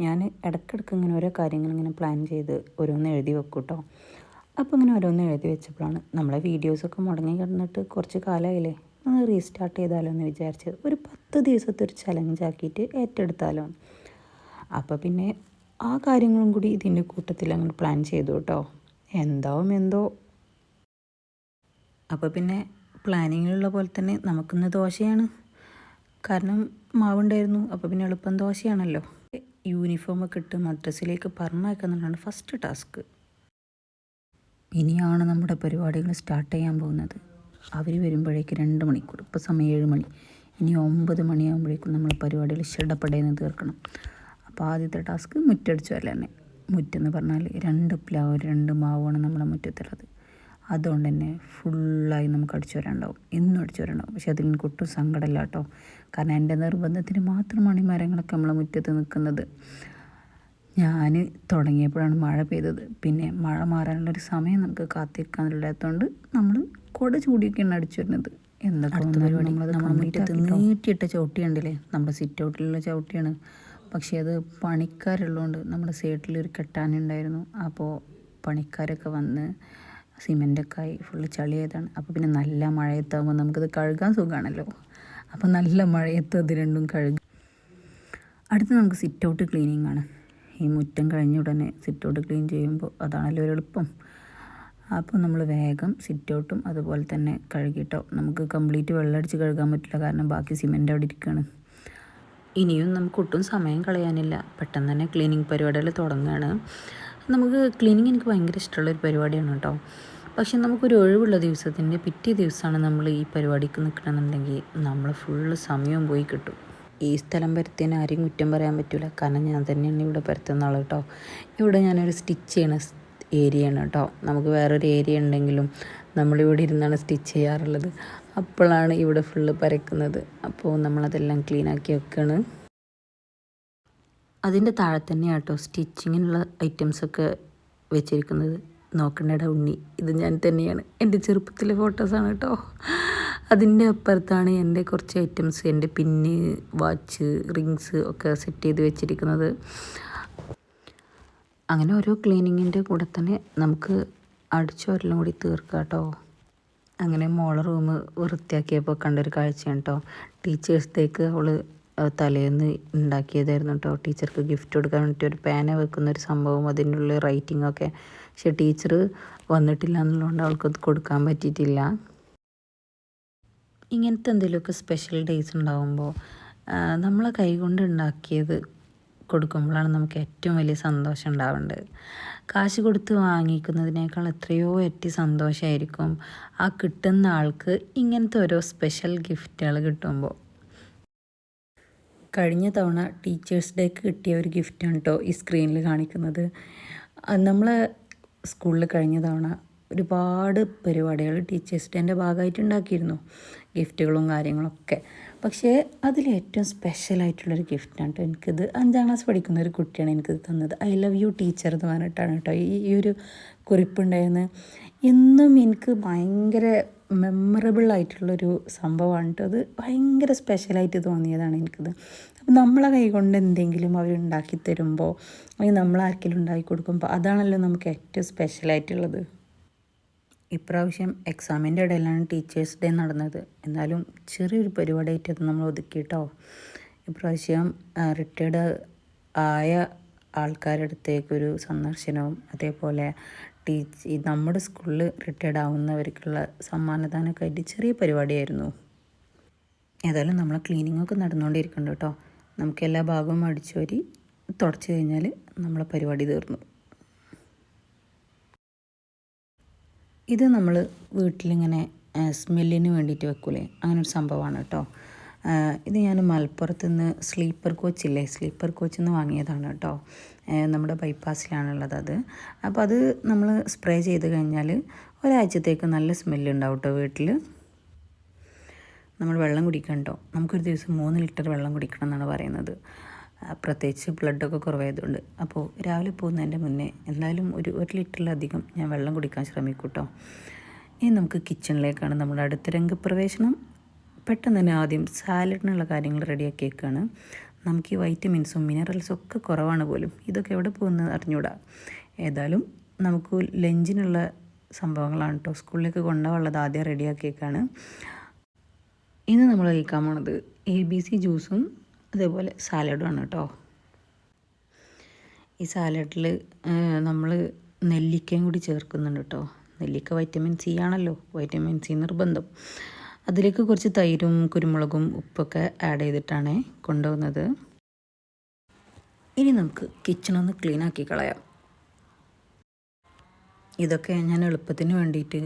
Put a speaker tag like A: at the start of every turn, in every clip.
A: ഞാൻ ഇടയ്ക്കിടയ്ക്ക് ഇങ്ങനെ ഓരോ കാര്യങ്ങൾ ഇങ്ങനെ പ്ലാൻ ചെയ്ത് ഓരോന്ന് എഴുതി വെക്കും കേട്ടോ. അപ്പോൾ ഇങ്ങനെ ഓരോന്ന് എഴുതി വെച്ചപ്പോഴാണ് നമ്മളെ വീഡിയോസൊക്കെ മുടങ്ങി കിടന്നിട്ട് കുറച്ച് കാലമായില്ലേ, ഒന്ന് റീസ്റ്റാർട്ട് ചെയ്താലോ എന്ന് വിചാരിച്ചത്. ഒരു 10 ദിവസത്തെ ഒരു ചലഞ്ചാക്കിയിട്ട് ഏറ്റെടുത്താലോ. അപ്പോൾ പിന്നെ ആ കാര്യങ്ങളും കൂടി ഇതിൻ്റെ കൂട്ടത്തിൽ അങ്ങോട്ട് പ്ലാൻ ചെയ്തു കേട്ടോ. എന്താവും എന്തോ. അപ്പോൾ പിന്നെ പ്ലാനിങ്ങിലുള്ള പോലെ തന്നെ നമുക്കിന്ന് ദോശയാണ്. കാരണം മാവുണ്ടായിരുന്നു. അപ്പോൾ പിന്നെ എളുപ്പം ദോശയാണല്ലോ. യൂണിഫോമൊക്കെ ഇട്ട് മദ്രസയിലേക്ക് പറഞ്ഞയക്കുന്നുള്ളതാണ് ഫസ്റ്റ് ടാസ്ക്. ഇനിയാണ് നമ്മുടെ പരിപാടികൾ സ്റ്റാർട്ട് ചെയ്യാൻ പോകുന്നത്. അവർ വരുമ്പോഴേക്ക് 2 മണിക്കൂർ, ഇപ്പോൾ സമയം 7 മണി. ഇനി 9 മണിയാകുമ്പോഴേക്കും നമ്മൾ പരിപാടികൾ ഷെഡപ്പടേന്ന് തീർക്കണം. അപ്പോൾ ആദ്യത്തെ ടാസ്ക് മുറ്റടിച്ചു വരൽ തന്നെ. മുറ്റെന്ന് പറഞ്ഞാൽ 2 പ്ലാവ് 2 മാവാണ് നമ്മളെ മുറ്റത്തുള്ളത്. അതുകൊണ്ട് തന്നെ ഫുള്ളായി നമുക്ക് അടിച്ചു വരാനുണ്ടാവും, എന്നും അടിച്ചു വരാനുണ്ടാവും. പക്ഷെ അതിൽ എനിക്ക് ഒട്ടും സങ്കടമില്ല കേട്ടോ. കാരണം എൻ്റെ നിർബന്ധത്തിന് മാത്രമാണ് ഈ മരങ്ങളൊക്കെ നമ്മളെ മുറ്റത്ത് നിൽക്കുന്നത്. ഞാൻ തുടങ്ങിയപ്പോഴാണ് മഴ പെയ്തത്. പിന്നെ മഴ മാറാനുള്ളൊരു സമയം നമുക്ക് കാത്തിരിക്കാനില്ലാത്തതുകൊണ്ട് നമ്മൾ കുട ചൂടിയൊക്കെയാണ് അടിച്ചു വരുന്നത്. എന്തൊക്കെ നമ്മുടെ മുറ്റത്ത് നീട്ടിയിട്ട ചവിട്ടിയുണ്ടല്ലേ, നമ്മുടെ സിറ്റ് ഔട്ടിലുള്ള ചവിട്ടിയാണ്. പക്ഷേ അത് പണിക്കാരുള്ളതുകൊണ്ട് നമ്മുടെ സൈഡിലൊരു കെട്ടാനുണ്ടായിരുന്നു. അപ്പോൾ പണിക്കാരൊക്കെ വന്ന് സിമെൻറ്റൊക്കെ ആയി ഫുള്ള് ചളിയായതാണ്. അപ്പോൾ പിന്നെ നല്ല മഴയത്താകുമ്പോൾ നമുക്കത് കഴുകാൻ സുഖമാണല്ലോ. അപ്പോൾ നല്ല മഴയത്ത് അത് രണ്ടും കഴുകും. അടുത്ത് നമുക്ക് സിറ്റ് ഔട്ട് ക്ലീനിങ് ആണ്. ഈ മുറ്റം കഴിഞ്ഞ ഉടനെ സിറ്റ് ഔട്ട് ക്ലീൻ ചെയ്യുമ്പോൾ അതാണല്ലോ ഒരു എളുപ്പം. അപ്പോൾ നമ്മൾ വേഗം സിറ്റ് ഔട്ടും അതുപോലെ തന്നെ കഴുകിയിട്ടോ. നമുക്ക് കംപ്ലീറ്റ് വെള്ളമടിച്ച് കഴുകാൻ പറ്റില്ല, കാരണം ബാക്കി സിമെൻ്റ് അവിടെ ഇരിക്കുകയാണ്. ഇനിയും നമുക്ക് ഒട്ടും സമയം കളയാനില്ല, പെട്ടെന്ന് തന്നെ ക്ലീനിങ് പരിപാടികൾ തുടങ്ങുകയാണ്. നമുക്ക് ക്ലീനിങ് എനിക്ക് ഭയങ്കര ഇഷ്ടമുള്ളൊരു പരിപാടിയാണ് കേട്ടോ. പക്ഷെ നമുക്കൊരു ഒഴിവുള്ള ദിവസത്തിൻ്റെ പിറ്റേ ദിവസമാണ് നമ്മൾ ഈ പരിപാടിക്ക് നിൽക്കണമെന്നുണ്ടെങ്കിൽ നമ്മൾ ഫുള്ള് സമയവും പോയി കിട്ടും. ഈ സ്ഥലം പരത്തിയതിന് ആരെയും കുറ്റം പറയാൻ പറ്റില്ല, കാരണം ഞാൻ തന്നെയാണ് ഇവിടെ പരത്തുന്ന ആൾ കേട്ടോ. ഇവിടെ ഞാനൊരു സ്റ്റിച്ച് ചെയ്യണ ഏരിയയാണ് കേട്ടോ. നമുക്ക് വേറൊരു ഏരിയ ഉണ്ടെങ്കിലും നമ്മളിവിടെ ഇരുന്നാണ് സ്റ്റിച്ച് ചെയ്യാറുള്ളത്. അപ്പോഴാണ് ഇവിടെ ഫുള്ള് പരക്കുന്നത്. അപ്പോൾ നമ്മളതെല്ലാം ക്ലീനാക്കി വെക്കുകയാണ്. അതിൻ്റെ താഴെ തന്നെയാണ് കേട്ടോ സ്റ്റിച്ചിങ്ങിനുള്ള ഐറ്റംസൊക്കെ വെച്ചിരിക്കുന്നത്. നോക്കണ്ടേടാ ഉണ്ണി, ഇത് ഞാൻ തന്നെയാണ്. എൻ്റെ ചെറുപ്പത്തിലെ ഫോട്ടോസാണ് കേട്ടോ. അതിൻ്റെ അപ്പുറത്താണ് എൻ്റെ കുറച്ച് ഐറ്റംസ്, എൻ്റെ പിന്ന്, വാച്ച്, റിങ്സ് ഒക്കെ സെറ്റ് ചെയ്ത് വെച്ചിരിക്കുന്നത്. അങ്ങനെ ഓരോ ക്ലീനിങ്ങിൻ്റെ കൂടെ തന്നെ നമുക്ക് അടിച്ചോരെല്ലാം കൂടി തീർക്കാം കേട്ടോ. അങ്ങനെ മോളെ റൂം വൃത്തിയാക്കിയപ്പോൾ കണ്ടൊരു കാഴ്ചയാണ് കേട്ടോ. ടീച്ചേഴ്സ് ഡേക്ക് അവൾ തലേന്ന് ഉണ്ടാക്കിയതായിരുന്നു കേട്ടോ. ടീച്ചർക്ക് ഗിഫ്റ്റ് കൊടുക്കാൻ വേണ്ടിയിട്ട് ഒരു പേന വെക്കുന്നൊരു സംഭവം, അതിൻ്റെ ഉള്ളിൽ റൈറ്റിങ്ങൊക്കെ. പക്ഷേ ടീച്ചർ വന്നിട്ടില്ല എന്നുള്ളതുകൊണ്ട് അവൾക്കത് കൊടുക്കാൻ പറ്റിയിട്ടില്ല. ഇങ്ങനത്തെ എന്തെങ്കിലുമൊക്കെ സ്പെഷ്യൽ ഡേയ്സ് ഉണ്ടാകുമ്പോൾ നമ്മളെ കൈകൊണ്ട് ഉണ്ടാക്കിയത് കൊടുക്കുമ്പോഴാണ് നമുക്ക് ഏറ്റവും വലിയ സന്തോഷം ഉണ്ടാവേണ്ടത്. കാശ് കൊടുത്ത് വാങ്ങിക്കുന്നതിനേക്കാൾ എത്രയോ ഇരട്ടി സന്തോഷമായിരിക്കും ആ കിട്ടുന്ന ആൾക്ക് ഇങ്ങനത്തെ ഓരോ സ്പെഷ്യൽ ഗിഫ്റ്റുകൾ കിട്ടുമ്പോൾ. കഴിഞ്ഞ തവണ ടീച്ചേഴ്സ് ഡേക്ക് കിട്ടിയ ഒരു ഗിഫ്റ്റാണ് കേട്ടോ ഈ സ്ക്രീനിൽ കാണിക്കുന്നത്. നമ്മൾ സ്കൂളിൽ കഴിഞ്ഞ തവണ ഒരുപാട് പരിപാടികൾ ടീച്ചേഴ്സ് ഡേൻ്റെ ഭാഗമായിട്ട് ഉണ്ടാക്കിയിരുന്നു, ഗിഫ്റ്റുകളും കാര്യങ്ങളൊക്കെ. പക്ഷേ അതിലേറ്റവും സ്പെഷ്യലായിട്ടുള്ളൊരു ഗിഫ്റ്റാണ് കേട്ടോ എനിക്കിത്. 5ാം ക്ലാസ് പഠിക്കുന്ന ഒരു കുട്ടിയാണ് എനിക്കിത് തന്നത്. ഐ ലവ് യു ടീച്ചർ എന്ന് പറഞ്ഞിട്ടാണ് കേട്ടോ ഈ ഒരു കുറിപ്പുണ്ടായിരുന്നത്. എന്നും എനിക്ക് ഭയങ്കര മെമ്മറബിളായിട്ടുള്ളൊരു സംഭവമാണ് കേട്ടോ അത്. ഭയങ്കര സ്പെഷ്യലായിട്ട് തോന്നിയതാണ് എനിക്കിത്. അപ്പം നമ്മളെ കൈ കൊണ്ട് എന്തെങ്കിലും അവരുണ്ടാക്കി തരുമ്പോൾ, അല്ലെങ്കിൽ നമ്മളാർക്കെങ്കിലും ഉണ്ടാക്കി കൊടുക്കുമ്പോൾ, അതാണല്ലോ നമുക്ക് ഏറ്റവും സ്പെഷ്യലായിട്ടുള്ളത്. ഇപ്രാവശ്യം എക്സാമിൻ്റെ ഇടയിലാണ് ടീച്ചേഴ്സ് ഡേ നടന്നത്. എന്നാലും ചെറിയൊരു പരിപാടിയായിട്ട് അത് നമ്മൾ ഒതുക്കിയിട്ടോ. ഇപ്രാവശ്യം റിട്ടയർഡ് ആയ ആൾക്കാരുടെ അടുത്തേക്കൊരു സന്ദർശനവും, അതേപോലെ നമ്മുടെ സ്കൂളിൽ റിട്ടയർഡ് ആവുന്നവർക്കുള്ള സമ്മാനദാനമൊക്കെ ആയിട്ട് ചെറിയ പരിപാടിയായിരുന്നു. ഏതായാലും നമ്മളെ ക്ലീനിങ്ങൊക്കെ നടന്നുകൊണ്ടിരിക്കുന്നുണ്ട് കേട്ടോ. നമുക്ക് എല്ലാ ഭാഗവും അടിച്ചുവാരി തുടച്ച് കഴിഞ്ഞാൽ നമ്മളെ പരിപാടി തീർന്നു. ഇത് നമ്മൾ വീട്ടിലിങ്ങനെ സ്മെല്ലിന് വേണ്ടിയിട്ട് വെക്കൂലേ, അങ്ങനൊരു സംഭവമാണ് കേട്ടോ. ഇത് ഞാൻ മലപ്പുറത്ത് നിന്ന് സ്ലീപ്പർ കോച്ചിൽ നിന്ന് വാങ്ങിയതാണ് കേട്ടോ. നമ്മുടെ ബൈപ്പാസിലാണുള്ളത് അത്. അപ്പോൾ അത് നമ്മൾ സ്പ്രേ ചെയ്ത് കഴിഞ്ഞാൽ ഒരാഴ്ചത്തേക്ക് നല്ല സ്മെല്ലുണ്ടാവും കേട്ടോ വീട്ടിൽ. നമ്മൾ വെള്ളം കുടിക്കണം കേട്ടോ. നമുക്കൊരു ദിവസം 3 ലിറ്റർ വെള്ളം കുടിക്കണം എന്നാണ് പറയുന്നത്, പ്രത്യേകിച്ച് ബ്ലഡൊക്കെ കുറവായതുകൊണ്ട്. അപ്പോൾ രാവിലെ പോകുന്നതിൻ്റെ മുന്നേ എന്തായാലും ഒരു ലിറ്ററിലധികം ഞാൻ വെള്ളം കുടിക്കാൻ ശ്രമിക്കും കേട്ടോ. ഇനി നമുക്ക് കിച്ചണിലേക്കാണ് നമ്മുടെ അടുത്ത രംഗപ്രവേശനം. പെട്ടെന്ന് തന്നെ ആദ്യം സാലഡിനുള്ള കാര്യങ്ങൾ റെഡിയാക്കി വെക്കുകയാണ്. നമുക്ക് ഈ വൈറ്റമിൻസും മിനറൽസും ഒക്കെ കുറവാണ് പോലും. ഇതൊക്കെ എവിടെ പോകുന്നത് അറിഞ്ഞൂടാ. ഏതായാലും നമുക്ക് ലഞ്ചിനുള്ള സംഭവങ്ങളാണ് കേട്ടോ. സ്കൂളിലേക്ക് കൊണ്ടുപോകാനുള്ളത് ആദ്യം റെഡിയാക്കിയേക്കാണ്. ഇന്ന് നമ്മൾ കഴിക്കാൻ പോണത് ABC ജ്യൂസും അതേപോലെ സാലഡുമാണ് കേട്ടോ. ഈ സാലഡിൽ നമ്മൾ നെല്ലിക്കയും കൂടി ചേർക്കുന്നുണ്ട് കേട്ടോ. നെല്ലിക്ക വൈറ്റമിൻ സി ആണല്ലോ, വൈറ്റമിൻ സി നിർബന്ധം. അതിലേക്ക് കുറച്ച് തൈരും കുരുമുളകും ഉപ്പൊക്കെ ആഡ് ചെയ്തിട്ടാണ് കൊണ്ടുപോകുന്നത്. ഇനി നമുക്ക് കിച്ചണൊന്ന് ക്ലീൻ ആക്കി കളയാം. ഇതൊക്കെ ഞാൻ എളുപ്പത്തിന് വേണ്ടിയിട്ട്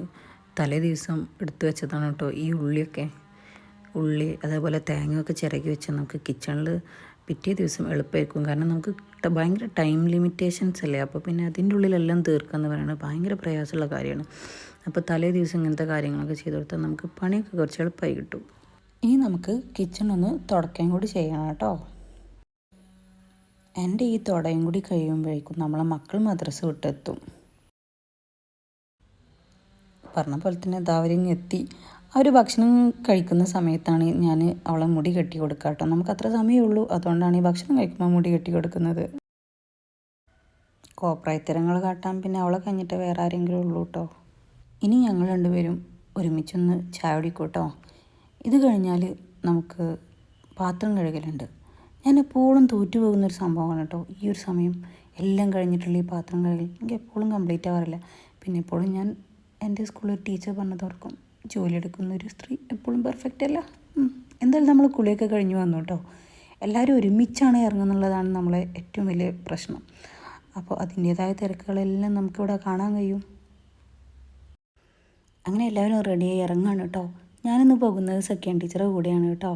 A: തലേ ദിവസം എടുത്തു വെച്ചതാണ് കേട്ടോ. ഈ ഉള്ളി അതേപോലെ തേങ്ങയൊക്കെ ചിരകി വെച്ചാൽ നമുക്ക് കിച്ചണിൽ പിറ്റേ ദിവസം എളുപ്പമായിരിക്കും. കാരണം നമുക്ക് ഭയങ്കര ടൈം ലിമിറ്റേഷൻസ് അല്ലേ. അപ്പോൾ പിന്നെ അതിൻ്റെ ഉള്ളിലെല്ലാം തീർക്കുക എന്ന് പറയുന്നത് ഭയങ്കര പ്രയാസമുള്ള കാര്യമാണ്. അപ്പോൾ തലേ ദിവസം ഇങ്ങനത്തെ കാര്യങ്ങളൊക്കെ ചെയ്ത് കൊടുത്താൽ നമുക്ക് പണിയൊക്കെ കുറച്ച് എളുപ്പമായി കിട്ടും. ഇനി നമുക്ക് കിച്ചൺ ഒന്ന് തുടക്കുകയും കൂടി ചെയ്യണം കേട്ടോ. എൻ്റെ ഈ തുടയും കൂടി കഴിയുമ്പോഴേക്കും നമ്മളെ മക്കൾ മദ്രസ വിട്ടെത്തും. പറഞ്ഞ പോലെ തന്നെ അവരിങ്ങ് എത്തി. അവർ ഭക്ഷണം കഴിക്കുന്ന സമയത്താണ് ഞാൻ അവളെ മുടി കെട്ടി കൊടുക്കുക കേട്ടോ. നമുക്ക് അത്ര സമയമുള്ളൂ, അതുകൊണ്ടാണ് ഈ ഭക്ഷണം കഴിക്കുമ്പോൾ മുടി കെട്ടി കൊടുക്കുന്നത്. കോപ്രായത്തരങ്ങൾ കാട്ടാൻ പിന്നെ അവളെ കഴിഞ്ഞിട്ട് വേറെ ആരെങ്കിലും ഉള്ളൂ കേട്ടോ. ഇനി ഞങ്ങൾ രണ്ടുപേരും ഒരുമിച്ചൊന്ന് ചായ കുടിക്കൂട്ടോ. ഇത് കഴിഞ്ഞാൽ നമുക്ക് പാത്രം കഴുകലുണ്ട്. ഞാൻ എപ്പോഴും തോറ്റു പോകുന്നൊരു സംഭവമാണ് കേട്ടോ ഈ ഒരു സമയം. എല്ലാം കഴിഞ്ഞിട്ടുള്ള ഈ പാത്രം കഴുകൽ എനിക്ക് എപ്പോഴും കംപ്ലീറ്റ് ആവാറില്ല. പിന്നെ എപ്പോഴും ഞാൻ എൻ്റെ സ്കൂളിൽ ടീച്ചർ പറഞ്ഞതോർക്കും, ജോലിയെടുക്കുന്ന ഒരു സ്ത്രീ എപ്പോഴും പെർഫെക്റ്റ് അല്ല. എന്തായാലും നമ്മൾ കുളിയൊക്കെ കഴിഞ്ഞ് വന്നു കേട്ടോ. എല്ലാവരും ഒരുമിച്ചാണ് ഇറങ്ങുന്നുള്ളതാണ് നമ്മളെ ഏറ്റവും വലിയ പ്രശ്നം. അപ്പോൾ അതിൻ്റേതായ തിരക്കുകളെല്ലാം നമുക്കിവിടെ കാണാൻ കഴിയും. അങ്ങനെ എല്ലാവരും റെഡിയായി ഇറങ്ങാണ് കേട്ടോ. ഞാനിന്ന് പോകുന്നത് സെക്കൻഡ് ടീച്ചറുടെ കൂടെയാണ് കേട്ടോ.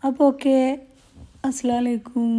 A: അപ്പോൾ ഓക്കെ, അസ്സലാമു അലൈക്കും.